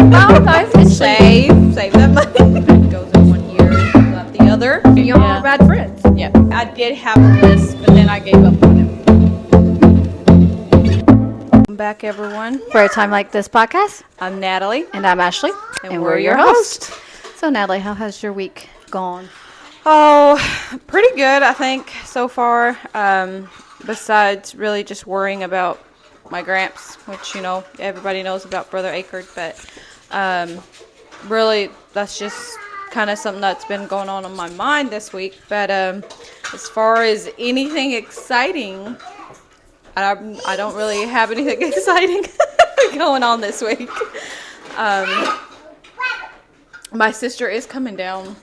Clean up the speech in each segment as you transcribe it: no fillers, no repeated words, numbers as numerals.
Oh, nice. Save that money. It goes in one ear, not the other. Y'all are bad friends. Yeah. I did have a list, but then I gave up on it. Welcome back, everyone. For a time like this podcast, I'm Natalie. and I'm Ashley, And we're your hosts. So, Natalie, how has your week gone? Oh, pretty good, I think, so far. Besides really just worrying about my gramps, which, everybody knows about Brother Akerd. But really, that's just kind of something that's been going on my mind this week. But as far as anything exciting, I don't really have anything exciting going on this week. My sister is coming down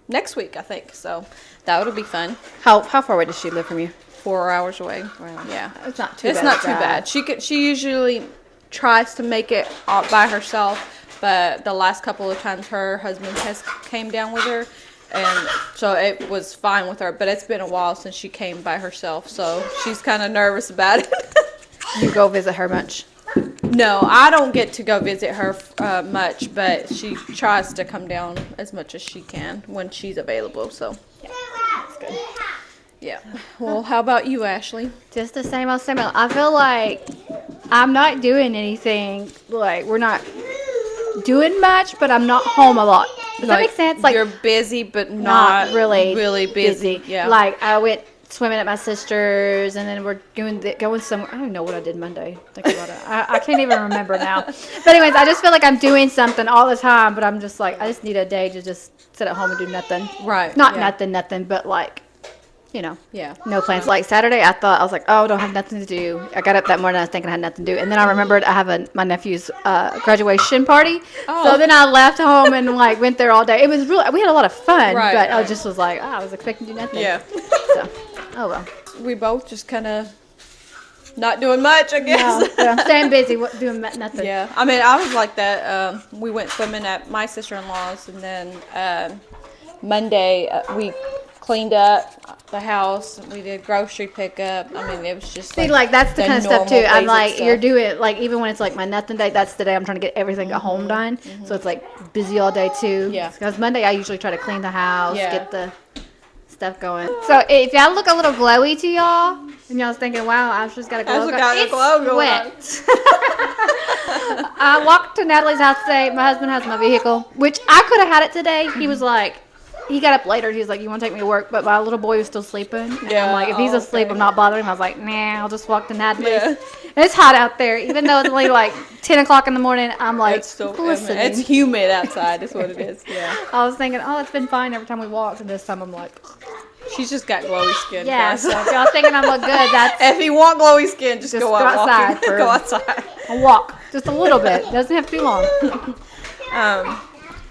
next week, I think, so that would be fun. How far away does she live from you? 4 hours away. Wow. Yeah, It's not too it's bad. not too bad. She usually tries to make it all by herself, but the last couple of times her husband has came down with her, and so it was fine with her. But it's been a while since she came by herself, so she's kind of nervous about it. You go visit her much? No, I don't get to go visit her much, but she tries to come down as much as she can when she's available. So, That's good. yeah. Well, how about you, Ashley? Just the same old, same old. I feel like I'm not doing anything. Like, we're not doing much, but I'm not home a lot. Does that make sense? Like, you're busy, but not really busy. Yeah. Like, I went swimming at my sister's, and then we're going somewhere. I don't even know what I did Monday. Think about it. I can't even remember now. But anyways, I just feel like I'm doing something all the time, but I'm just like, I just need a day to just sit at home and do nothing. Right. Not yeah. nothing, but like, Yeah. no plans. Like Saturday, I was like, oh, I don't have nothing to do. I got up that morning, I was thinking I had nothing to do, and then I remembered I have my nephew's graduation party. Oh. So then I left home and like went there all day. It was really, we had a lot of fun, Right, but I right. just was like, I was expecting to do nothing. Yeah. So, oh well. We both just kind of not doing much, I guess. No, but I'm staying busy, doing nothing. Yeah. I mean, I was like that. We went swimming at my sister-in-law's, and then Monday we cleaned up the house. We did grocery pickup. I mean, it was just See, like that's the kind of stuff too. normal I'm basic like, stuff. you're doing like even when it's like my nothing day, that's the day I'm trying to get everything at home done. So it's like busy all day too. Yeah. Because Monday I usually try to clean the house, Yeah. get the stuff going. So if y'all look a little glowy to y'all, and y'all's thinking, wow, Ashley's got a glow. Ashley got a glow going on. Sweat. I walked to Natalie's house today. My husband has my vehicle, which I could have had it today. He was like, he got up later. He was like, you want to take me to work? But my little boy was still sleeping. And Yeah, I'm like, if he's oh, asleep, okay. I'm not bothering him. I was like, nah, I'll just walk to Natalie's. Yeah. And it's hot out there. Even though it's only like 10 o'clock in the morning, I'm like, It's still, glistening. it's humid outside, is what it is. Yeah. I was thinking, oh, it's been fine every time we walked. And this time I'm like, She's just got glowy skin. yeah. guys. So if y'all thinking I look good, that's If you want glowy skin, just Just go go out outside walking. for- Go outside. a walk. Just a little bit. Doesn't have to be long.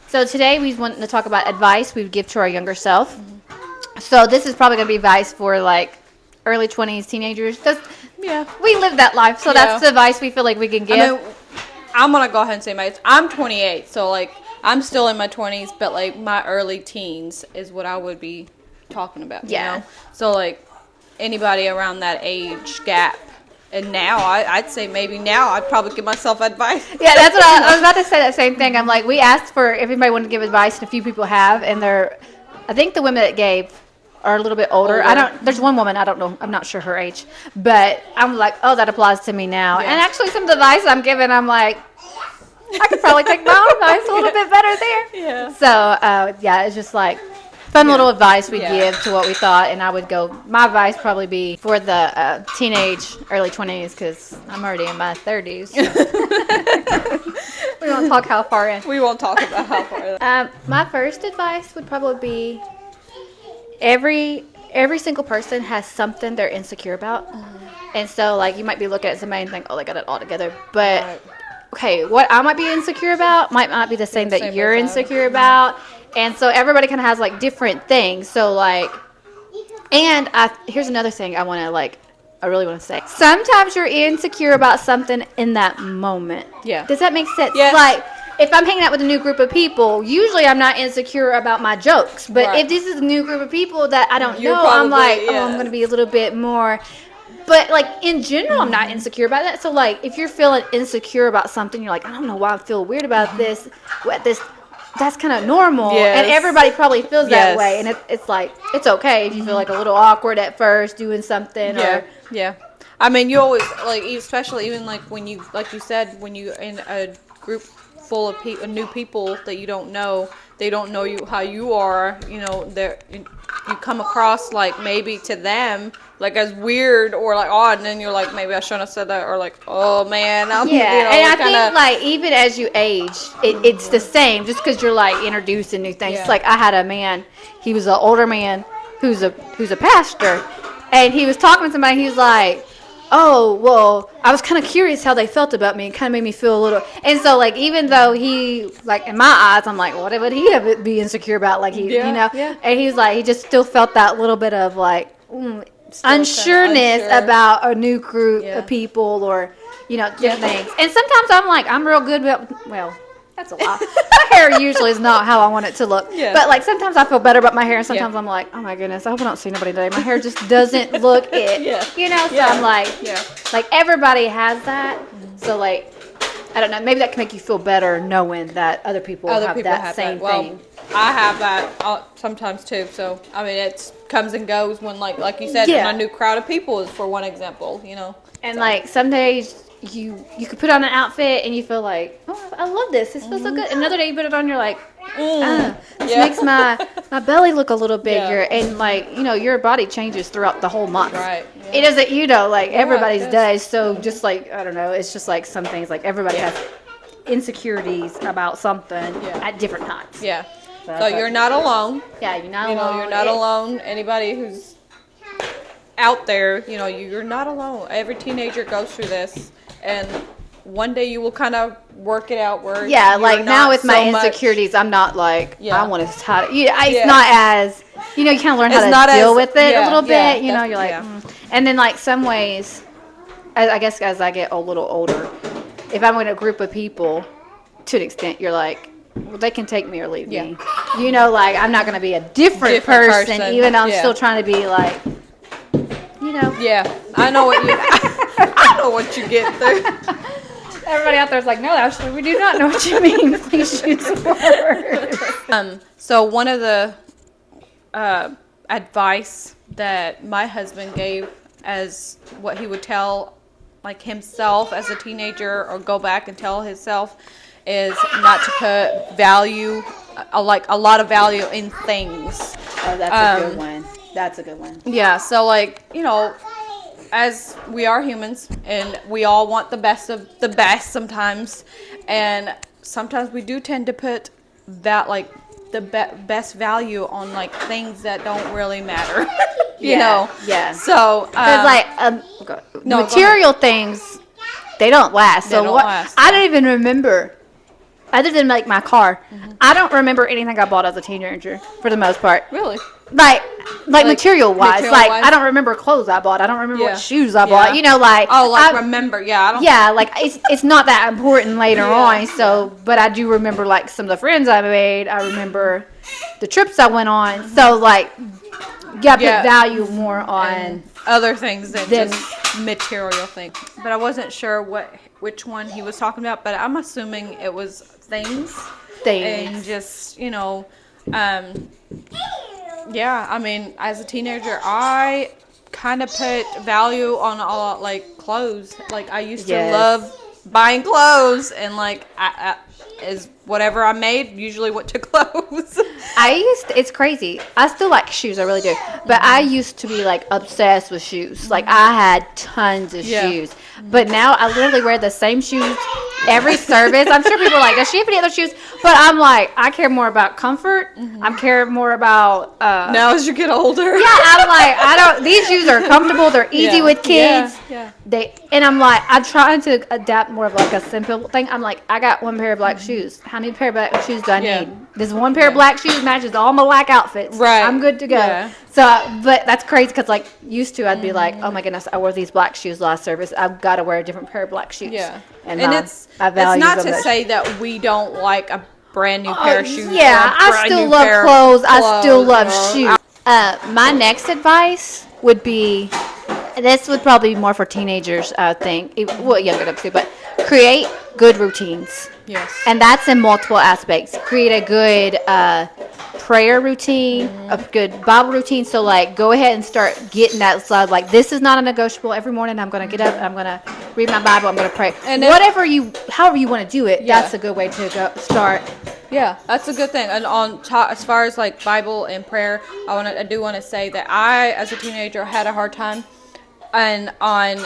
So today we want to talk about advice we would give to our younger self. So this is probably going to be advice for like early 20s, teenagers. Because Yeah. we live that life. So Yeah. that's the advice we feel like we can give. I mean, I'm gonna go ahead and say my age. I'm 28, so like I'm still in my 20s, but like my early teens is what I would be talking about. You Yeah. know? So like anybody around that age gap, and now I'd say maybe now I'd probably give myself advice. Yeah, that's what I was about to say. That same thing. I'm like, we asked for if anybody wanted to give advice, and a few people have, and I think the women that gave are a little bit older. There's one woman, I don't know, I'm not sure her age, but I'm like, oh, that applies to me now. Yeah. And actually, some of the advice I'm giving, I'm like, I could probably take my own advice a little bit better there. Yeah. So, yeah, it's just like fun little advice we Yeah. give to what we thought, and I would go, my advice probably be for the teenage, early 20s, because I'm already in my 30s. We won't talk how far in. We won't talk about how far. My first advice would probably be every single person has something they're insecure about. And so, like, you might be looking at somebody and think, oh, they got it all together. But, Right. okay, what I might be insecure about might not be the same that Same you're as I. insecure about. And so everybody kind of has, like, different things. So, like, and here's another thing I really want to say. Sometimes you're insecure about something in that moment. Yeah. Does that make sense? Yes. Like, if I'm hanging out with a new group of people, usually I'm not insecure about my jokes. But Right. if this is a new group of people that I don't You're know, I'm probably- like, yeah. oh, I'm going to be a little bit more. But like in general, I'm not insecure about that. So like if you're feeling insecure about something, you're like, I don't know why I feel weird about this. What this. That's kind of normal, and Yes. everybody probably feels that Yes. way. And it's like it's okay if you feel like a little awkward at first doing something. Yeah, Or yeah. I mean, you always like, especially even like when you, like you said, when you in a group full of new people that you don't know, they don't know you how you are. You know, you come across like maybe to them like as weird or like odd, and then you're like, maybe I shouldn't have said that, or like, oh man, I'm, yeah, you know, and I kinda, think like even as you age, it's the same. Just because you're like introducing new things. Yeah. Like I had a man, he was an older man who's a pastor, and he was talking to somebody. He was like, oh, well, I was kind of curious how they felt about me. It kind of made me feel a little. And so, like, even though he, like, in my eyes, I'm like, what would he have be insecure about? Like, he, Yeah, you know? yeah. And he was like, he just still felt that little bit of, like, Still kinda unsureness unsure. about a new group Yeah. of people or, you know, different Yeah. things. And sometimes I'm like, I'm real good about, well, that's a lie. My hair usually is not how I want it to look. Yeah. But like sometimes I feel better about my hair, and sometimes Yeah. I'm like, oh my goodness, I hope I don't see nobody today. My hair just doesn't look it. Yeah. You know, so Yeah. I'm like, Yeah. like everybody has that. So like, I don't know, maybe that can make you feel better knowing that other people have that same Well, thing. I have that sometimes too. So I mean, it comes and goes when, like you said, Yeah. when a new crowd of people is, for one example, you know. And So. like some days you could put on an outfit and you feel like, oh, I love this. This feels so good. Another day you put it on, you're like, this Yeah. makes my belly look a little bigger. Yeah. And like, you know, your body changes throughout the whole month. Right. It doesn't, you know, like everybody's it does. So just like, I don't know, it's just like some things, like everybody has insecurities about something Yeah. at different times. Yeah. So, So you're not alone. Yeah, you're not You alone. know, you're not alone. Anybody who's out there, you know, you're not alone. Every teenager goes through this, and one day you will kind of work it out where Yeah, you're like now not with my so much- insecurities, I'm not like, Yeah. I want to try to, it's Yeah. not as, you know, you kind of learn It's how not to deal as- with it a yeah, little bit, yeah, you know, you're like, yeah. And then like some ways, I guess as I get a little older, if I'm with a group of people, to an extent, you're like, well, they can take me or leave Yeah. me. You know, like I'm not going to be a different person, even though I'm yeah. still trying to be like, you know. Yeah, I know what you. I know what you get through. Everybody out there's like, no, actually, we do not know what you mean. Please use the word. So one of the advice that my husband gave as what he would tell like himself as a teenager, or go back and tell himself, is not to put value, like a lot of value in things. Oh, that's a good one. That's a good one. Yeah, so like, you know, as we are humans and we all want the best of the best sometimes, and sometimes we do tend to put that like the best value on like things that don't really matter. you know. Yeah. So Because like No, go material things, they don't last. They So don't what? last, I don't even remember. Other than like my car, I don't remember anything I bought as a teenager for the most part. really, Like material wise, like material-wise? I don't remember clothes I bought. I don't remember Yeah. what shoes I bought. Yeah. You know, like remember? Yeah, I don't. yeah, like it's not that important later Yeah, on. So, but I do remember like some of the friends I made. I remember the trips I went on. So like, you gotta Yeah. put value more on. And other things than Then- just material things. But I wasn't sure which one he was talking about. But I'm assuming it was things. Things. And just, you know, yeah, I mean, as a teenager, I kind of put value on all like clothes. Like I used to Yes. love buying clothes, and like I is whatever I made usually went to clothes. It's crazy. I still like shoes, I really do. But I used to be like obsessed with shoes. Like I had tons of Yeah. shoes. But now I literally wear the same shoes every service. I'm sure people are like, does she have any other shoes? But I'm like, I care more about comfort. I care more about Now as you get older. yeah, I'm like, these shoes are comfortable, they're easy Yeah. with kids. Yeah. And I'm like, I'm trying to adapt more of like a simple thing. I'm like, I got one pair of black shoes. How many pair of black shoes do I Yeah. need? This one pair of black shoes matches all my black outfits. Right. I'm good to go. Yeah. So, but that's crazy because like used to, I'd be like, oh my goodness, I wore these black shoes last service. I've got to wear a different pair of black shoes. Yeah. And, it's value not them to much. say that we don't like a brand new pair of shoes. Yeah, or a I brand still new love pair of clothes. I still love or- shoes. My next advice would be, this would probably be more for teenagers, I think. Well, younger adults too, but create good routines. Yes. And that's in multiple aspects. Create a good prayer routine, a good Bible routine. So, like, go ahead and start getting that slide. Like, this is not a negotiable. Every morning I'm going to get up, I'm going to read my Bible, I'm going to pray. And then- however you want to do it, Yeah. that's a good way to start. Yeah, that's a good thing. And on top, as far as like Bible and prayer, I do want to say that I, as a teenager, had a hard time, and on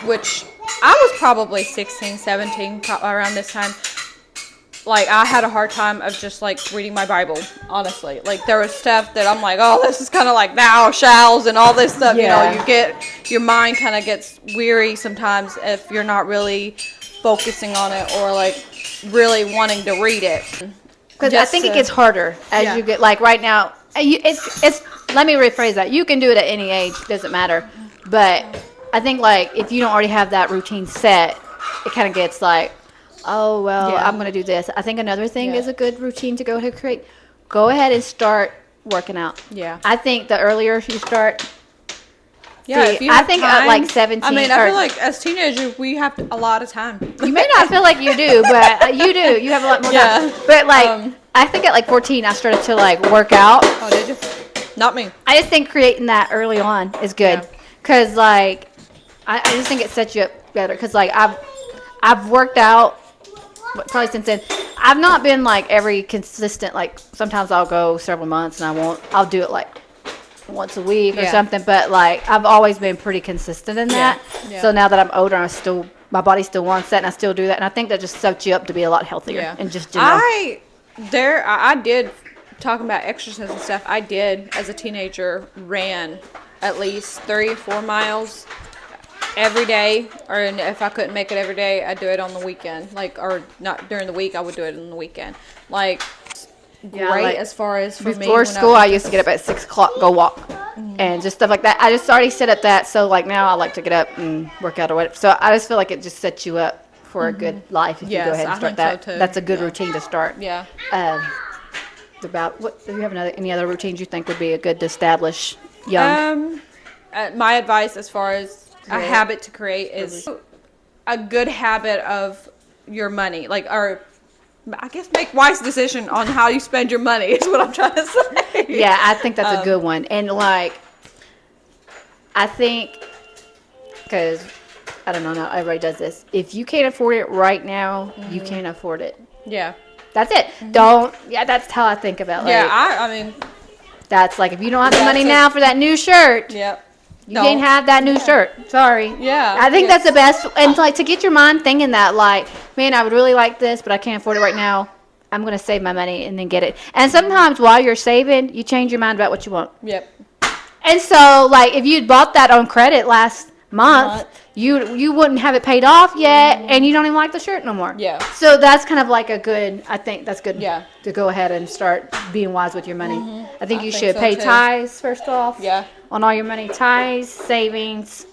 which I was probably 16, 17, around this time. Like, I had a hard time of just like reading my Bible, honestly. Like, there was stuff that I'm like, oh, this is kind of like thou shalls and all this stuff. Yeah. You know, your mind kind of gets weary sometimes if you're not really focusing on it or like really wanting to read it. Because I think it gets harder as you get, like, right now. It's. Let me rephrase that. You can do it at any age, doesn't matter. But I think, like, if you don't already have that routine set, it kind of gets like, oh, well, Yeah. I'm going to do this. I think another thing Yeah. is a good routine to go ahead and create. Go ahead and start working out. Yeah. I think the earlier you start, Yeah, See, if you I have think time, at like 17 I mean, I or- feel like as teenagers we have a lot of time. you may not feel like you do, but you do. You have a lot more Yeah. time. But, like, I think at like 14, I started to, like, work out. Oh, did you? Not me. I just think creating that early on is good. Yeah. Because, like, I just think it sets you up better. Because, like, I've worked out probably since then. I've not been, like, every consistent. Like, sometimes I'll go several months and I'll do it, like, once a week or Yeah. something. But, like, I've always been pretty consistent in that. Yeah. So now that I'm older, my body still wants that and I still do that. And I think that just sets you up to be a lot healthier. Yeah. And just general. I did, talking about exercise and stuff, I did, as a teenager, ran at least 3 or 4 miles every day, or if I couldn't make it every day, I'd do it on the weekend. Like, or not during the week, I would do it on the weekend. Like, Yeah, great like, as far as for me. Before when school, I used to get up at 6 o'clock, go walk, and just stuff like that. I just already set up that, so like now I like to get up and work out or whatever. So I just feel like it just sets you up for a good life if you Yes, go ahead and I start think that. so, too. That's a good Yeah. routine to start. Yeah. About what? Do you have any other routines you think would be a good to establish young? My advice as far as a Create. habit to create is a good habit of your money, like, or I guess make wise decision on how you spend your money is what I'm trying to say. Yeah, I think that's a good one. And like, I think, because I don't know, not everybody does this. If you can't afford it right now, you can't afford it. Yeah. That's it. Don't. Yeah, that's how I think about. Like, Yeah. I mean. that's like if you don't have the That's money it. now for that new shirt, Yeah. you can't have that new shirt. Sorry. Yeah. I think yes. that's the best. And like to get your mind thinking that, like, man, I would really like this, but I can't afford it right now. I'm gonna save my money and then get it. And sometimes while you're saving, you change your mind about what you want. Yep. And so, like, if you'd bought that on credit last month, you wouldn't have it paid off yet, and you don't even like the shirt no more. Yeah. So that's kind of like a good. I think that's good. Yeah. To go ahead and start being wise with your money. I think I you think should so, pay too. tithes first off. Yeah. On all your money, tithes, savings,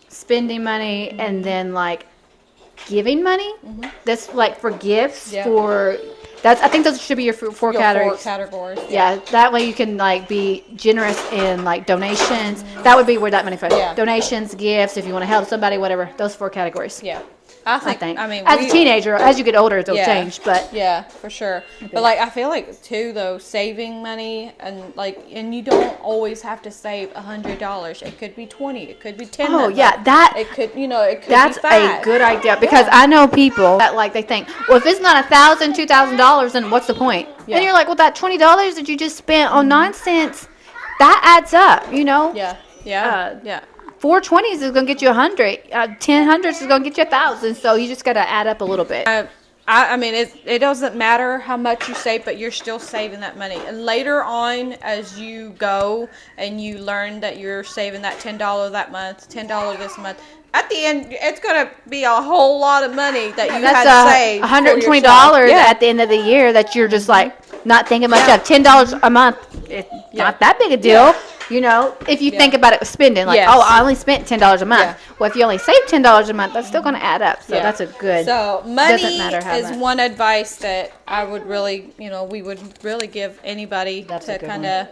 spending money, and then like giving money. That's like for gifts. Yeah. For that's. I think those should be your four Your categories. 4 categories. Yeah, that way you can like be generous in like donations. That would be where that money goes. Yeah. Donations, gifts, if you want to help somebody, whatever. Those 4 categories. Yeah. I think. I mean, as a teenager, as you get older, they'll Yeah. change. But Yeah, for sure. But like, I feel like too, though, saving money and like, and you don't always have to save $100. It could be 20. It could be 10. oh that yeah, month. that It could, it could that's be 5. a good idea because I know people that like they think, well, if it's not $1,000, $2,000, then what's the point? Yeah. And you're like, well, that $20 that you just spent on nonsense, that adds up. Yeah. Yeah. Uh, yeah. 420s is gonna get you 100. 10 hundreds is gonna get you 1,000. So you just gotta add up a little bit. I mean, it doesn't matter how much you save, but you're still saving that money. And later on, as you go and you learn that you're saving that $10 that month, $10 this month, at the end, it's going to be a whole lot of money that you had That's saved. $120 Yeah. at the end of the year that you're just like not thinking much of. $10 a month, it's not that big a deal. If you think about it spending, like, Yes. oh, I only spent $10 a month. Yeah. Well, if you only save $10 a month, that's still going to add up. So Yeah. that's a good. So doesn't money matter how is much. one advice that I would really, we would really give anybody That's a to good kind of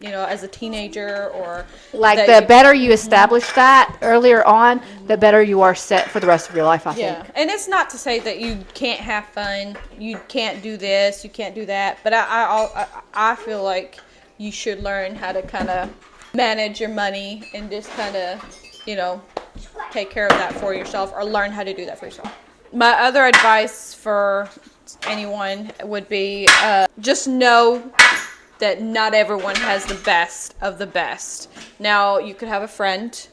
as a teenager or Like that the you- better you establish that earlier on, the better you are set for the rest of your life, I think. Yeah, and it's not to say that you can't have fun, you can't do this, you can't do that, but I feel like you should learn how to kind of manage your money and just kind of, take care of that for yourself or learn how to do that for yourself. My other advice for anyone would be just know that not everyone has the best of the best. Now, you could have a friend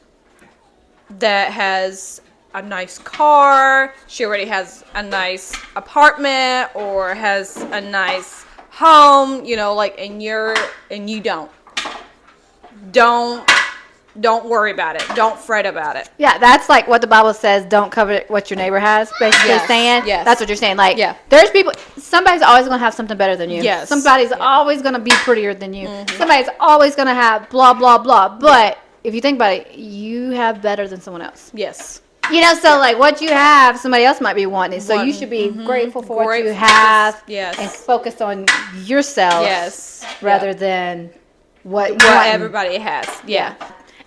that has a nice car, she already has a nice apartment or has a nice home, and you don't worry about it. Don't fret about it. Yeah, that's like what the Bible says, don't covet what your neighbor has, basically Yes, saying. yes. That's what you're saying. Like, Yeah. there's people, somebody's always going to have something better than you. Yes. Somebody's always going to be prettier than you. Somebody's always going to have blah, blah, blah. But if you think about it, you have better than someone else. Yes. So like what you have, somebody else might be wanting. So you should be grateful for what you have Yes. and focus on yourself Yes. rather than what everybody has. Yeah.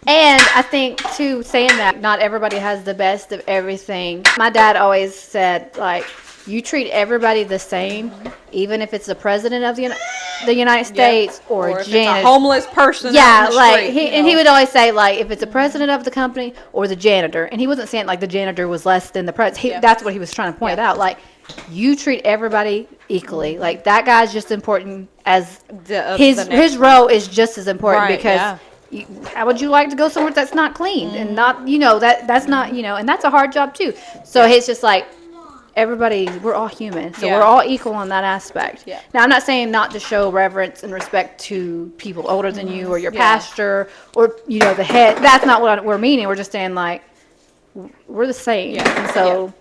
And I think, too, saying that not everybody has the best of everything. My dad always said, like, you treat everybody the same, even if it's the president of the United States or if it's janitor. a homeless person. Yeah, out in the like, street, and he would always say, like, if it's the president of the company or the janitor. And he wasn't saying, like, the janitor was less than the president. That's what he was trying to point out. Like, you treat everybody equally. Like, that guy's just important as his role is just as important Right, because... yeah. How would you like to go somewhere that's not clean and not, that's not, and that's a hard job too. So it's just like everybody, we're all human. So we're all equal in that aspect. Yeah. Now, I'm not saying not to show reverence and respect to people older than you or your pastor or, the head. That's not what we're meaning. We're just saying like, we're the same. Yeah. And so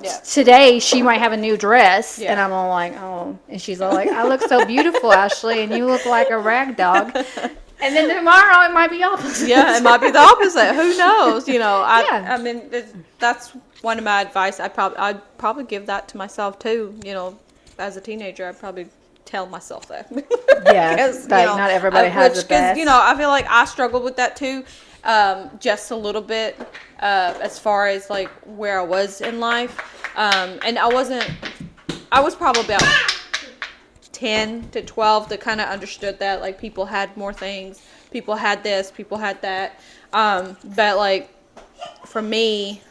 Yeah. today she might have a new dress and I'm all like, oh, and she's all like, I look so beautiful, Ashley, and you look like a rag dog. And then tomorrow it might be opposite. Yeah, it might be the opposite. Who knows? Yeah. I mean, that's one of my advice. I'd probably give that to myself too. As a teenager, I'd probably tell myself that. Yeah, like not everybody has the best. Because I feel like I struggled with that too, just a little bit, as far as like where I was in life, and I was probably about 10 to 12 that kind of understood that like people had more things, people had this, people had that, but like for me,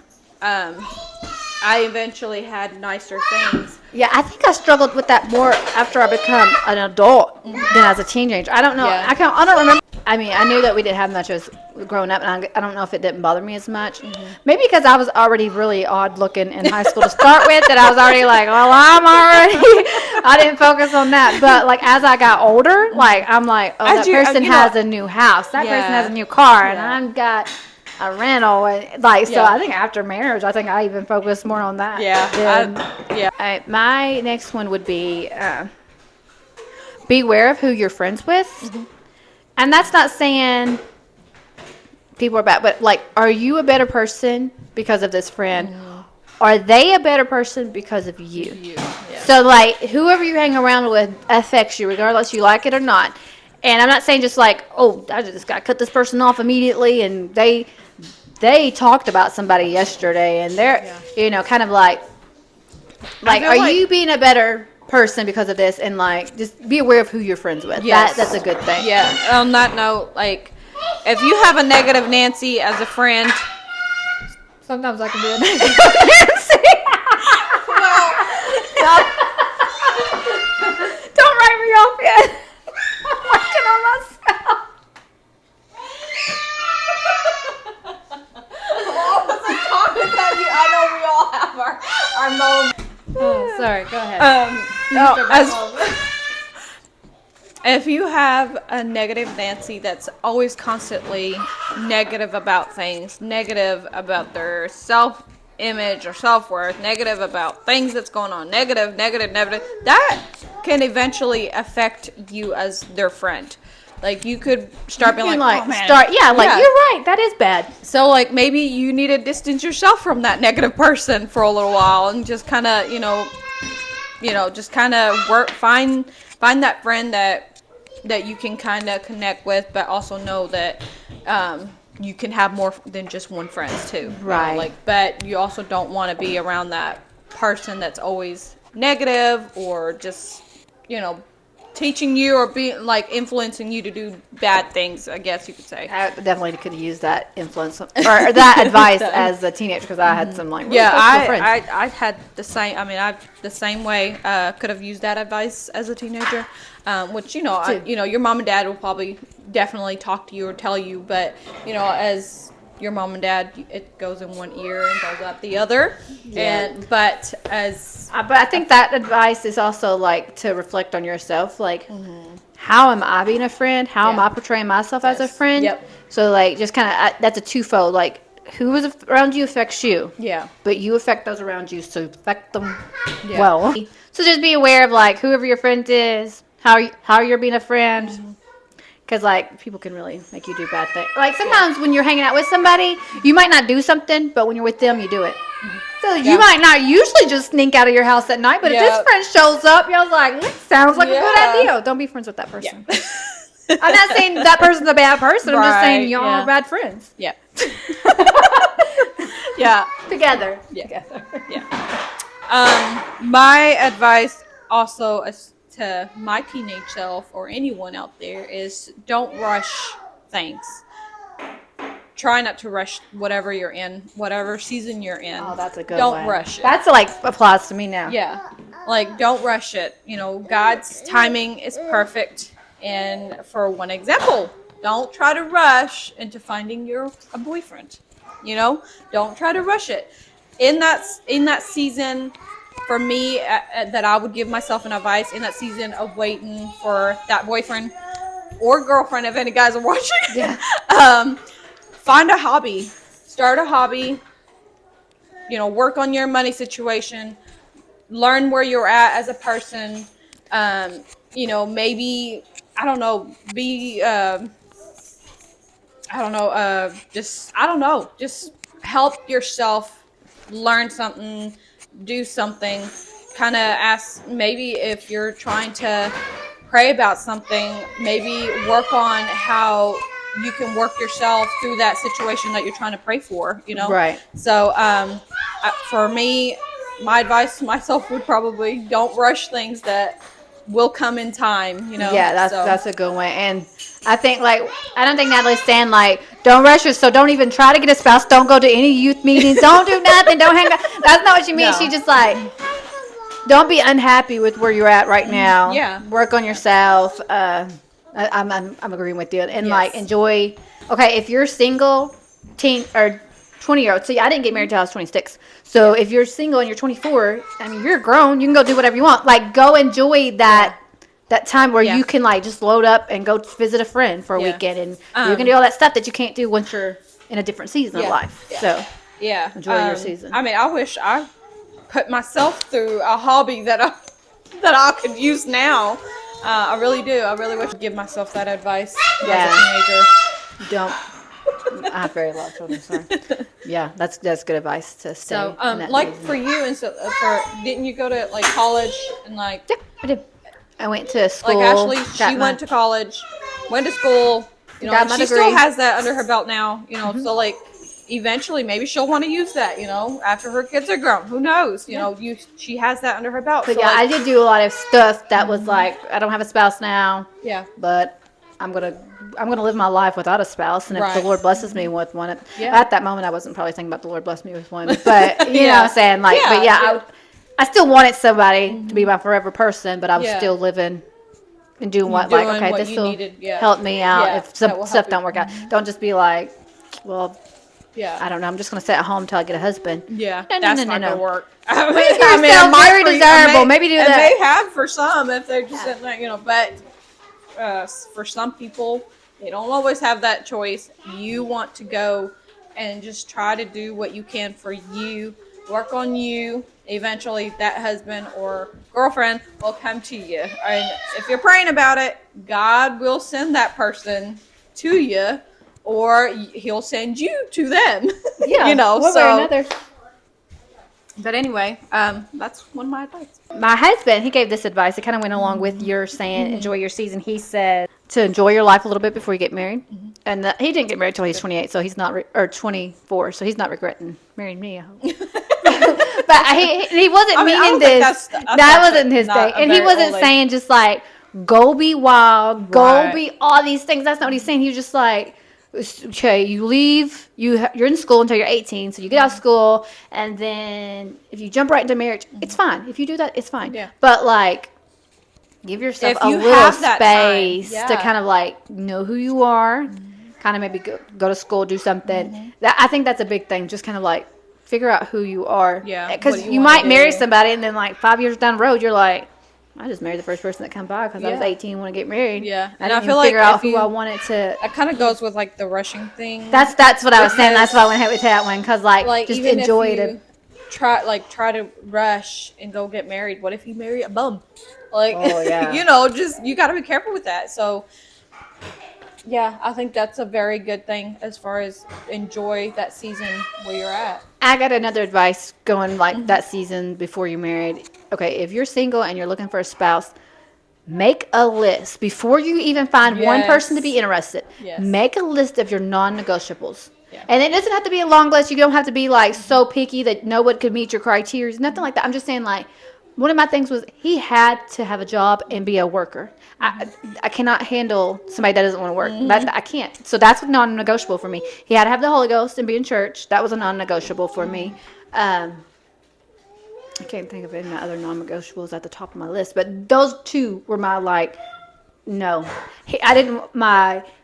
I eventually had nicer things. Yeah, I think I struggled with that more after I become an adult than as a teenager. I don't know. Yeah. I don't remember. I mean, I knew that we didn't have much as growing up, and I don't know if it didn't bother me as much. Maybe because I was already really odd looking in high school to start with, that I was already like, well, I didn't focus on that. But like as I got older, like I'm like, oh, that person has a new house, that person has a new car, and I've got a rental, and like so. I think after marriage, I think I even focused more on that. Yeah. My next one would be beware of who you're friends with. And that's not saying people are bad, but like, are you a better person because of this friend? Are they a better person because of you? Yeah. So like, whoever you hang around with affects you, regardless you like it or not. And I'm not saying just like, oh, I just got to cut this person off immediately, and they talked about somebody yesterday, and they're, kind of like are you being a better person because of this? And like, just be aware of who you're friends with. Yes. That's a good thing. Yeah. On that note, like, if you have a negative Nancy as a friend, Sometimes I can do it. Nancy. Don't write me off yet. I'm working on myself. I know we all have our moments. Oh, sorry. Go ahead. If you have a negative Nancy that's always constantly negative about things, negative about their self-image or self-worth, negative about things that's going on, negative, that can eventually affect you as their friend. Like, you could start being like, oh, man. You're right. That is bad. So, like, maybe you need to distance yourself from that negative person for a little while and just kind of, just kind of find that friend that that you can kind of connect with, but also know that you can have more than just one friends too. You know, Right. like, but you also don't want to be around that person that's always negative or just, you know, teaching you or being like influencing you to do bad things, I guess you could say. I definitely could use that influence or that advice as a teenager because I had some like really Yeah, close friends. I had the same. I mean, I the same way. Could have used that advice as a teenager, which you know, Too. you know, your mom and dad will probably definitely talk to you or tell you, but you know, as your mom and dad, it goes in one ear and goes out the other. And but as But I think that advice is also like to reflect on yourself. Like, how am I being a friend? How am Yeah. I portraying myself as a Yes. friend? Yep. So like, just kind of that's a twofold. Like, who is around you affects you. yeah, But you affect those around you, so affect them Yeah. well. So just be aware of like whoever your friend is, how you're being a friend. Because like people can really make you do bad things. Like sometimes when you're hanging out with somebody, you might not do something, but when you're with them, you do it. So Yeah. you might not usually just sneak out of your house at night, but if Yeah. this friend shows up, you're like, that sounds like a good Yeah. idea. Don't be friends with that person. I'm not saying that person's a bad person. I'm just saying Right, y'all yeah. are bad friends. yeah, yeah. Together. Yeah. My advice also is to my teenage self or anyone out there is don't rush things. Try not to rush whatever you're in, whatever season you're in. Oh, that's a good Don't one. rush it. That's like applies to me now. Yeah. Like, don't rush it. You know, God's timing is perfect. And for one example, don't try to rush into finding a boyfriend. You know, don't try to rush it. In that season, for me, that I would give myself an advice in that season of waiting for that boyfriend or girlfriend, if any guys are watching. Yeah. Find a hobby. Start a hobby. You know, work on your money situation. Learn where you're at as a person. You know, maybe, I don't know, just help yourself learn something, do something. Kind of ask, maybe if you're trying to pray about something, maybe work on how you can work yourself through that situation that you're trying to pray for, you know? Right. So, for me, my advice to myself would probably don't rush things that will come in time, you know? Yeah, So, that's a good one. And I think I don't think Natalie's saying like don't rush it, so don't even try to get a spouse, don't go to any youth meetings, don't do nothing, don't hang out. That's not what she means. No. She just like don't be unhappy with where you're at right now. Yeah. Work on yourself. I'm agreeing with you. And Yes. like enjoy. Okay, if you're single, teen or 20-year-old. See, I didn't get married till I was 26. So if you're single and you're 24, I mean, you're grown. You can go do whatever you want. Like go enjoy that time where Yeah. you can like just load up and go visit a friend for a Yeah. weekend, and you can do all that stuff that you can't do once you're in a different season Yeah. of life. Yeah. So yeah. Enjoy your season. I mean, I wish I put myself through a hobby that I could use now. I really do. I really wish I'd give myself that advice as Yeah. a teenager. don't. I have very loud children. Sorry. Yeah, that's good advice to stay. So, in that like season. for you, and so didn't you go to like college and like Yeah, I did. I went to school. like Ashley? got She my- went to college, went to school. You know, Got and my she still degree. has that under her belt now. You know, so like eventually maybe she'll want to use that. You know, after her kids are grown, who knows? You know, she has that under her belt. But so yeah, like, I did do a lot of stuff that was like I don't have a spouse now, yeah. but I'm gonna live my life without a spouse, and if the Right. Lord blesses me with one, Yeah. at that moment I wasn't probably thinking about the Lord bless me with one, but you know Yeah. what I'm saying, like, Yeah, but yeah, yeah. I still wanted somebody to be my forever person, but I was Yeah. still living and doing what Doing like okay, what this you will needed, yeah. help me out Yeah, if that will stuff help you. don't work out. Don't just be like, well, Yeah. I don't know, I'm just gonna stay at home till I get a husband. Yeah, No, no, that's no, not no, gonna no. work. Make yourself very desirable. Maybe do it that. may have for some if they're just sitting there, you know. But for some people, they don't always have that choice. You want to go and just try to do what you can for you. Work on you. Eventually, that husband or girlfriend will come to you. And if you're praying about it, God will send that person to you, or He'll send you to them. Yeah, you know. one way or So another. But anyway, that's one of my advice. My husband, he gave this advice. It kind of went along with your saying, enjoy your season. He said to enjoy your life a little bit before you get married. And he didn't get married till he's 28, so he's not, or 24, so he's not regretting marrying me, I hope. But he wasn't I mean, I meaning don't think this. that's That wasn't his not thing. a And he very wasn't old age. saying just like, go be wild, go Right. be all these things. That's not what he's saying. He was just like, okay, you leave, you're in school until you're 18, so you get out of school, and then if you jump right into marriage, it's fine. If you do that, it's fine. Yeah. But like, give yourself If a you little have that space time, to yeah. kind of like know who you are, kind of maybe go to school, do something. That I think that's a big thing. Just kind of like figure out who you are. Yeah, Because what do you you might wanna marry do? somebody, and then like 5 years down the road, you're like, I just married the first person that come by because I was Yeah. 18, want to get married. Yeah. I And didn't I even feel like figure out if who you- I wanted to. That kind of goes with like the rushing thing. That's what I was saying. That's why I went ahead with that one because like just even enjoy if you it. try to rush and go get married. What if you marry a bum? Like, Oh, yeah. just you got to be careful with that. So, yeah, I think that's a very good thing as far as enjoy that season where you're at. I got another advice going like Mm-hmm. that season before you're married. Okay, if you're single and you're looking for a spouse, make a list before you even find one person to be Yes. interested. Yes. Make a list of your non-negotiables. Yeah. And it doesn't have to be a long list. You don't have to be like so picky that no one could meet your criteria. Nothing like that. I'm just saying like one of my things was he had to have a job and be a worker. I cannot handle somebody that doesn't want to work. I can't. So that's non-negotiable for me. He had to have the Holy Ghost and be in church. That was a non-negotiable for me. I can't think of any of my other non-negotiables at the top of my list, but those two were my like. No,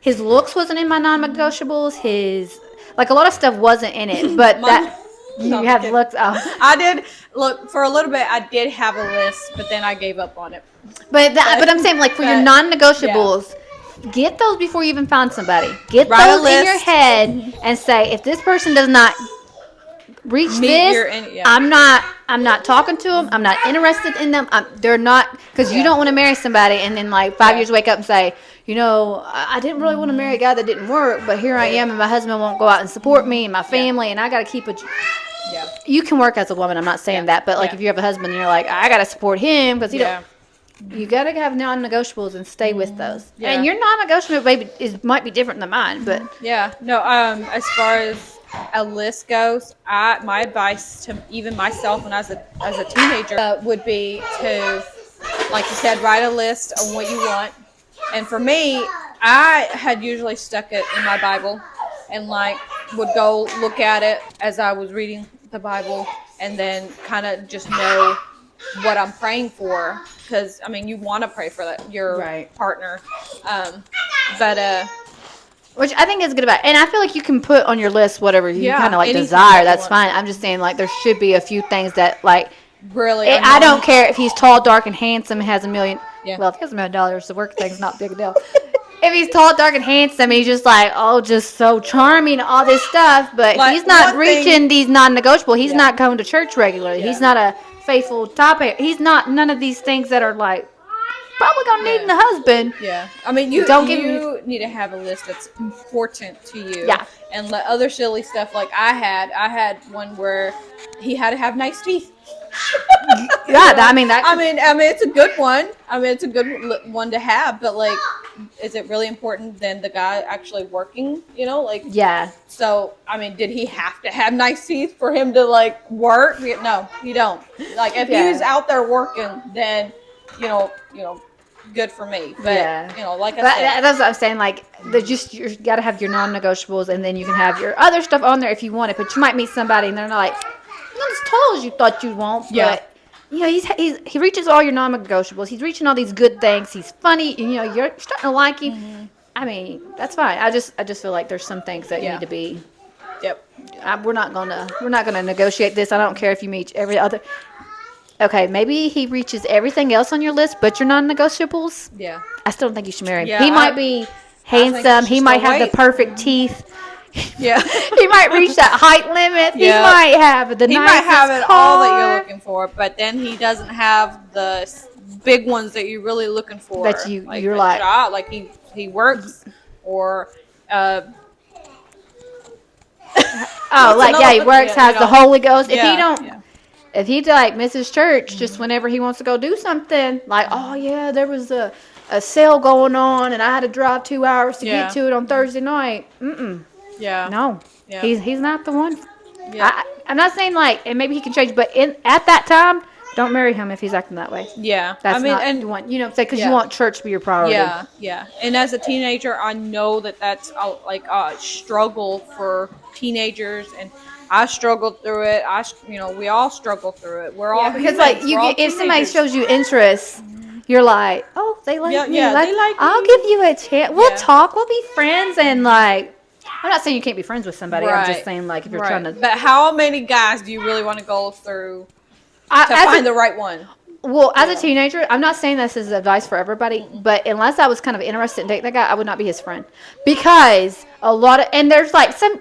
his looks wasn't in my non-negotiables. His like a lot of stuff wasn't in it, but that you No, I'm have kidding. looks. Oh. I did look for a little bit. I did have a list, but then I gave up on it. But I'm saying like for your but- non-negotiables, get those before you even find somebody. Get Write a those in your list. head and say if this person does not reach Meet this, your in- yeah. I'm not talking to them. I'm not interested in them. They're not because you Yeah. don't want to marry somebody and then like 5 Yeah. years wake up and say, I didn't really want to marry a guy that didn't work, but here I am and my husband won't go out and support me and my family and I got to keep a. Yeah. You can work as a woman. I'm not saying Yeah. that, but like Yeah. if you have a husband and you're like, I got to support him because Yeah. you got to have non-negotiables and stay with those. Yeah. And your non-negotiable maybe might be different than mine, but Yeah, no. As far as a list goes, my advice to even myself when I was as a teenager would be to, like you said, write a list of what you want. And for me, I had usually stuck it in my Bible, and like would go look at it as I was reading the Bible, and then kind of just know what I'm praying for, because I mean you want to pray for your Right. partner, but. which I think is good about. And I feel like you can put on your list whatever you Yeah, kind of like anything desire. that you That's want. fine. I'm just saying like there should be a few things that like Really, I don't care if he's tall, dark, and handsome and has $1 million. Yeah. Well, if he has $1 million, the work thing's not a big deal. If he's tall, dark, and handsome, he's just like, just so charming, all this stuff. But Like, he's not one thing- reaching these non-negotiable. He's Yeah. not going to church regularly. Yeah. He's not a faithful topic. He's not none of these things that are like probably gonna need in a husband. Yeah, I mean, you Don't give you need to have a list that's important to you. Yeah. and let other silly stuff like I had one where he had to have nice teeth. Yeah, I mean that. I mean, it's a good one. I mean, it's a good one to have. But like, is it really important than the guy actually working? Like. Yeah. So, I mean, did he have to have nice teeth for him to like work? No, he don't. Like, if Yeah. he was out there working, then good for me. But Yeah. like I But said, that's what I'm saying. Like, you got to have your non-negotiables, and then you can have your other stuff on there if you want it. But you might meet somebody, and they're not like not as tall as you thought you'd want. Yeah. But he reaches all your non-negotiables. He's reaching all these good things. He's funny. And, you're starting to like him. Mm-hmm. I mean, that's fine. I just feel like there's some things that Yeah. need to be. yep. We're not gonna negotiate this. I don't care if you meet every other. Okay, maybe he reaches everything else on your list, but your non-negotiables. Yeah. I still don't think you should marry him. Yeah, He might be handsome. you He should might still have wait. the perfect teeth. Yeah. He might reach that height limit. Yeah. He might have the He nicest might have it all that car you're looking for, but then he doesn't have the big ones that you're really looking for. That you're the like- job, like he works or Oh, What's like another he one? works, Yeah, has the Holy Ghost. If yeah, he don't, yeah. if he like misses church just whenever he wants to go do something, like, oh yeah, there was a sale going on and I had to drive 2 hours to Yeah. get to it on Thursday night. Yeah. No, Yeah. he's not the one. Yeah. I'm not saying like, and maybe he can change, but at that time, don't marry him if he's acting that way. Yeah. That's I mean, not and the one, because Yeah. you want church to be your priority. yeah, yeah. And as a teenager, I know that that's a struggle for teenagers, and I struggled through it. We all struggle through it. We're all Because humans. like you We're all get, if somebody teenagers. shows you interest, you're like, oh, they like Yeah, me. yeah, they like I'll me. give you a chance. We'll Yeah. talk. We'll be friends. And like, I'm not saying you can't be friends with somebody. I'm just Right. saying like if you're Right. trying to. But how many guys do you really want to go through to As find a, the right one? well, as a Yeah. teenager, I'm not saying this is advice for everybody, but unless I was kind of interested in dating that guy, I would not be his friend because a lot of and there's like some.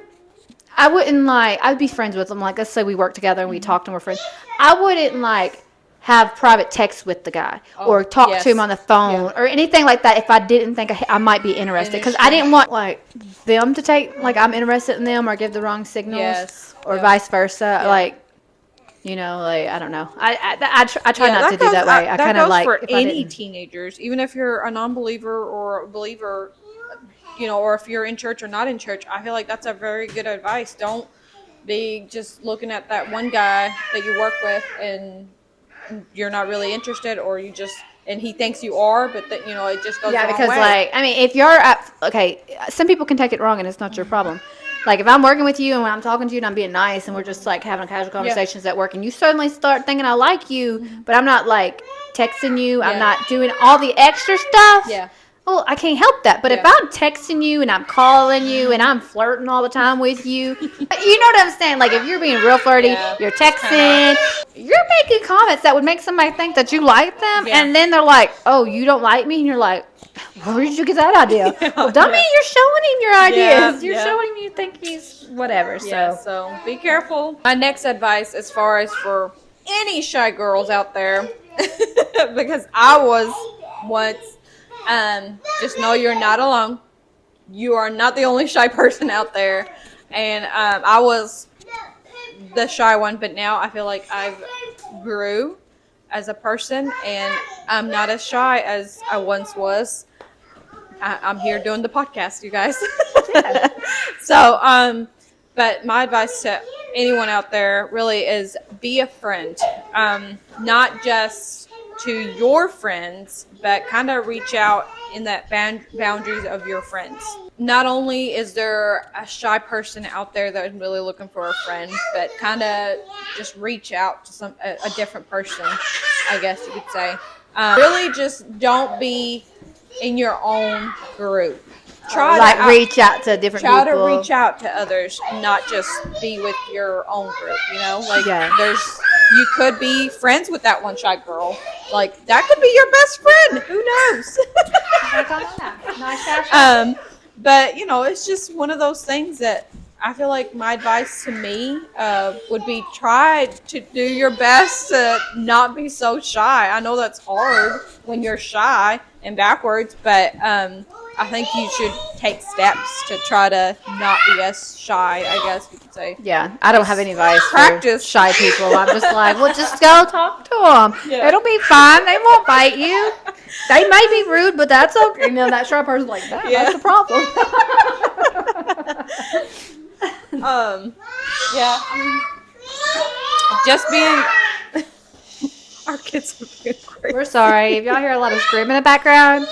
I wouldn't like. I'd be friends with him. Like, let's say we work together and we talked and we're friends. I wouldn't like have private texts with the guy or talk yes. to him on the phone or anything like that if I didn't think I might be interested because I didn't want like them to take like I'm interested in them or give the wrong signals Yes. or Yeah. vice versa. Yeah. Like, like I don't know. I try Yeah, not to do that way. I that kind of goes like for if I any didn't. teenagers, even if you're a non-believer or a believer, or if you're in church or not in church. I feel like that's a very good advice. Don't be just looking at that one guy that you work with and you're not really interested, or you just and he thinks you are, but that it just goes Yeah, the wrong because way. like I mean, if you're okay, some people can take it wrong and it's not your problem. Like if I'm working with you and when I'm talking to you and I'm being nice and we're just like having casual conversations at work and you suddenly start thinking I like you, but I'm not like texting you, I'm Yeah. not doing all the extra stuff. Yeah. Well, I can't help that. But if Yeah. I'm texting you and I'm calling you and I'm flirting all the time with you, you know what I'm saying? Like if you're being real flirty, Yeah. you're texting, you're making comments that would make somebody think that you like them, Yeah. and then they're like, "Oh, you don't like me," and you're like, "Where did you get that idea?" Well, dummy, Yeah. you're showing him your ideas. Yeah, You're yeah. showing him you think he's whatever. Yeah, So so be careful. My next advice, as far as for any shy girls out there, because I was once, just know you're not alone. You are not the only shy person out there. And I was the shy one, but now I feel like I've grew as a person, and I'm not as shy as I once was. I'm here doing the podcast, you guys. So, but my advice to anyone out there really is be a friend. Not just to your friends, but kind of reach out in that boundaries of your friends. Not only is there a shy person out there that is really looking for a friend, but kind of just reach out to a different person, I guess you could say. Really just don't be in your own group. reach out to different Try people. to reach out to others, not just be with your own group. Yeah. You could be friends with that one shy girl. Like that could be your best friend. Who knows? But it's just one of those things that I feel like my advice to me would be try to do your best to not be so shy. I know that's hard when you're shy and backwards, but I think you should take steps to try to not be as shy, I guess you could say. Yeah, I don't have any advice Practice. for shy people. I'm just like, well, just go talk to them. Yeah. It'll be fine. They won't bite you. They may be rude, but that's okay. That shy person's like, that's the problem. Yeah, I mean, just being. Our kids are being crazy. We're sorry. If y'all hear a lot of screaming in the background,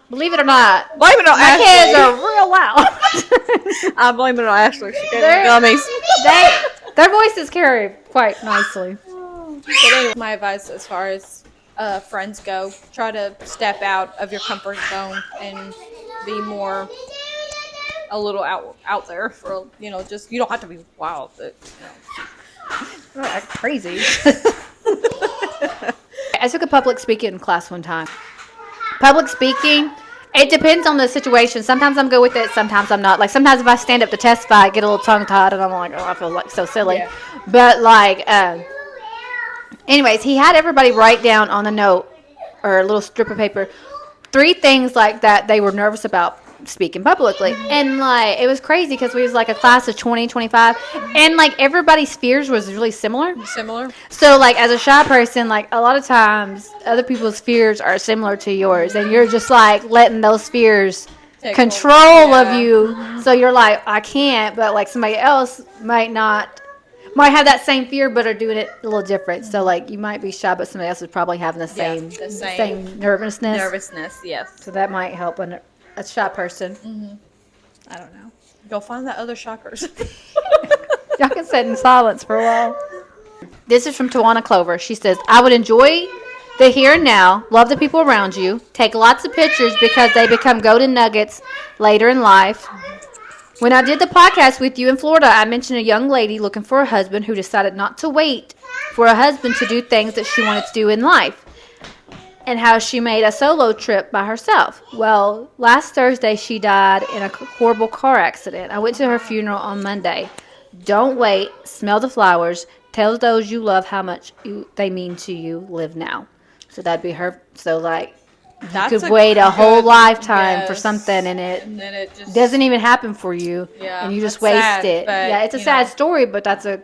believe it or not, Blame it on my Ashley. kids are real loud. I blame it on Ashley. She gave me They're- gummies. Their voices carry quite nicely. But anyway, my advice as far as friends go, try to step out of your comfort zone and be more a little out there for just you don't have to be wild, but That's crazy. I took a public speaking class one time. Public speaking, it depends on the situation. Sometimes I'm good with it, sometimes I'm not. Like sometimes if I stand up to testify, I get a little tongue tied and I'm like, oh, I feel like so silly. Yeah. But like, anyways, he had everybody write down on a note or a little strip of paper 3 things like that they were nervous about speaking publicly. And like it was crazy because we was like a class of 20, 25, and like everybody's fears was really similar. Similar. So like as a shy person, like a lot of times other people's fears are similar to yours, and you're just like letting those fears Take control over. of Yeah. you. So you're like, I can't, but like somebody else might have that same fear but are doing it a little different. So like you might be shy, but somebody else is probably having the same the same nervousness. Nervousness, yes. So that might help a shy person. I don't know. Go find that other shy person. Y'all can sit in silence for a while. This is from Tawana Clover. She says, I would enjoy the here and now, love the people around you, take lots of pictures because they become golden nuggets later in life. When I did the podcast with you in Florida, I mentioned a young lady looking for a husband who decided not to wait for a husband to do things that she wanted to do in life, and how she made a solo trip by herself. Well, last Thursday she died in a horrible car accident. I went to her funeral on Monday. Don't wait. Smell the flowers. Tell those you love how much they mean to you. Live now. So that'd be her. So like you could wait a whole lifetime for something, and then it just doesn't even happen for you, Yeah, and you just that's waste sad, it. but, Yeah, it's a you sad know. story, but that's a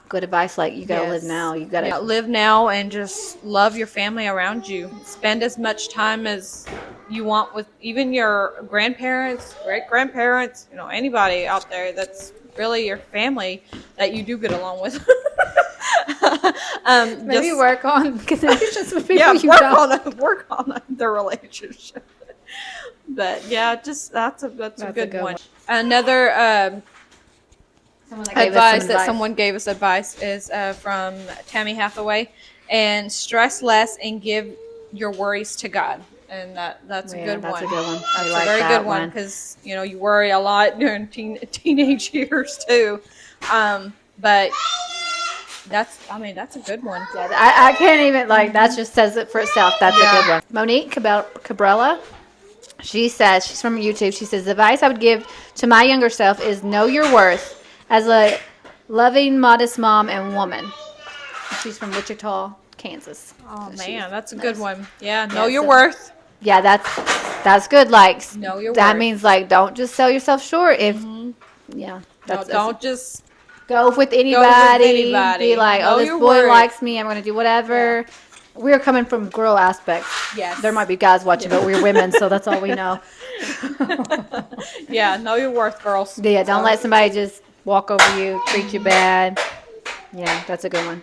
good advice. Like you gotta live Yes. now. You gotta. Yeah, live now and just love your family around you. Spend as much time as you want with even your grandparents, great grandparents, anybody out there that's really your family that you do get along with. Maybe just- work on connections with people yeah, you work don't. work on their relationship. But yeah, just that's a good one. one. Another Someone that gave us some advice that someone gave us advice is from Tammy Hathaway, and stress less and give your worries to God. And that's a Yeah, good that's one. a good one. I That's like a very that good one one. because you worry a lot during teenage years too. But that's a good one. Yeah, I can't even that just says it for itself. That's a Yeah. good one. Monique Cabrella, she says, she's from YouTube. She says, the advice I would give to my younger self is know your worth as a loving, modest mom and woman. She's from Wichita, Kansas. Oh So man, she's that's a nice. good one. Yeah, know Yeah, your so- worth. Yeah, that's good. Like Know your that worth. means don't just sell yourself short. If yeah, that's Don't just go with anybody. anybody. Be like, Know oh, this your boy worth. likes me. I'm going to do whatever. We're coming from girl aspects. Yes. There might be guys watching, but we're women, so that's all we know. yeah, know your worth, girls. Yeah, don't let somebody just walk over you, treat you bad. Yeah, that's a good one.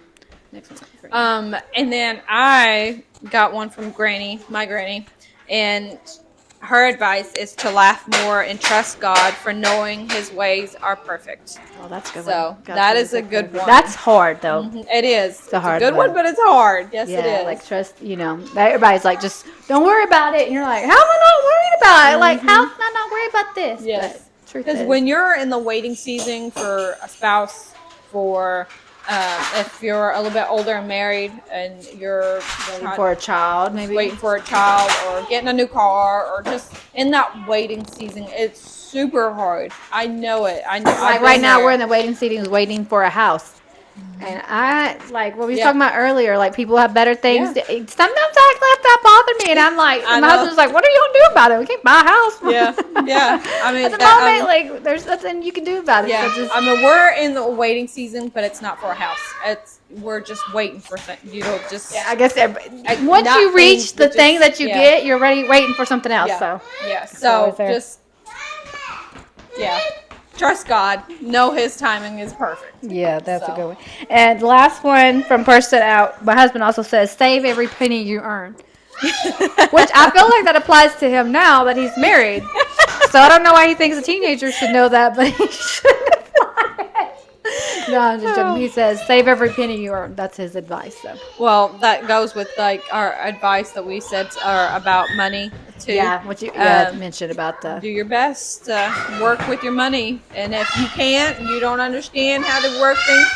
Next one. And then I got one from my granny, and her advice is to laugh more and trust God for knowing His ways are perfect. Oh, that's a good So, one. that is a good one. That's hard though. It is. It's a hard good one. one, but it's hard. Yes, Yeah, it is. like trust. Everybody's like, just don't worry about it, and you're like, how am I not worried about it? Like, how am I not worried about this? Yes. But truth Because is- when you're in the waiting season for a spouse, for if you're a little bit older and married, and you're waiting for a child, maybe waiting for a child or getting a new car, or just in that waiting season, it's super hard. I know it. I know. Like right now, we're in the waiting season, waiting for a house. And I like what we were Yeah. talking about earlier. Like people have better things. Yeah. Sometimes I let that bother me, and I'm like, I my know. husband's like, "What are you gonna do about it? We can't buy a house." Yeah. I mean, At the that- moment, like there's nothing you can do about it. yeah. So just, I mean, we're in the waiting season, but it's not for a house. We're just waiting for things. Just I guess once not you reach things, the but thing just- that you yeah. get, you're ready waiting for something else. Yeah. So Yeah. always So there. just trust God. Know His timing is perfect. yeah, that's So. a good one. And the last one from person out. My husband also says, "Save every penny you earn." Which I feel like that applies to him now that he's married. So I don't know why he thinks a teenager should know that, but he shouldn't apply it. No, I'm just joking. He says, save every penny you earn. That's his advice. So Well, that goes with like our advice that we said about money too. yeah, what you mentioned about Do the your best to work with your money, and if you can't, you don't understand how to work things.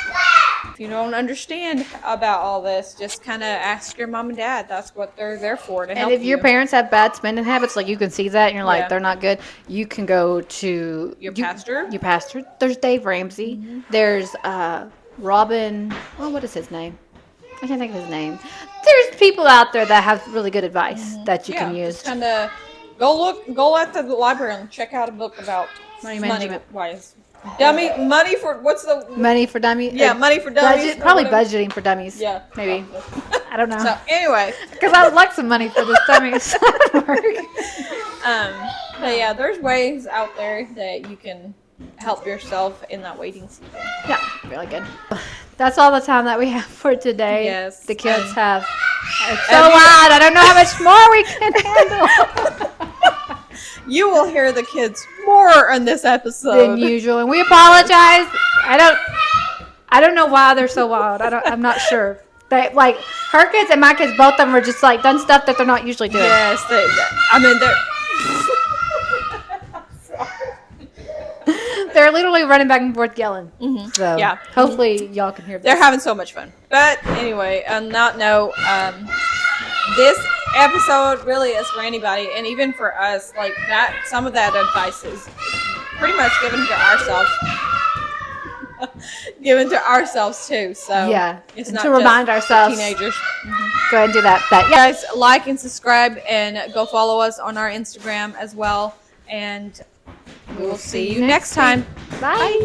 If you don't understand about all this, just kind of ask your mom and dad. That's what they're there for, to and help if your you. parents have bad spending habits, like you can see that and you're like, Yeah. they're not good, you can go to Your pastor? Your pastor. There's Dave Ramsey. There's Robin, what is his name? I can't think of his name. There's people out there that have really good advice that you can use. Just kind of Go at the library and check out a book about Money management. wise. Money for what's the Money for dummies. yeah money for dummies. Probably or whatever. budgeting for dummies. Yeah, maybe. probably. I don't know. So anyway, Because I would like some money for this dummies work. but yeah, there's ways out there that you can help yourself in that waiting season. Yeah, really good. That's all the time that we have for today. Yes, The kids and- have. It's so loud. I don't know how much more we can handle You will hear the kids more in this episode. than usual, and we apologize. I don't know why they're so wild. I'm not sure. They like her kids and my kids. Both of them are just like done stuff that they're not usually doing. Yes, I mean they're. They're literally running back and forth yelling. So Yeah. hopefully y'all can hear this. They're having so much fun. But anyway, on that note, this episode really is for anybody, and even for us. Like that, some of that advice is pretty much given to ourselves, too. So Yeah, it's and not to just remind for ourselves. teenagers. Go ahead and do that. But yeah, Guys, like and subscribe, and go follow us on our Instagram as well. And we will see you next time. Bye.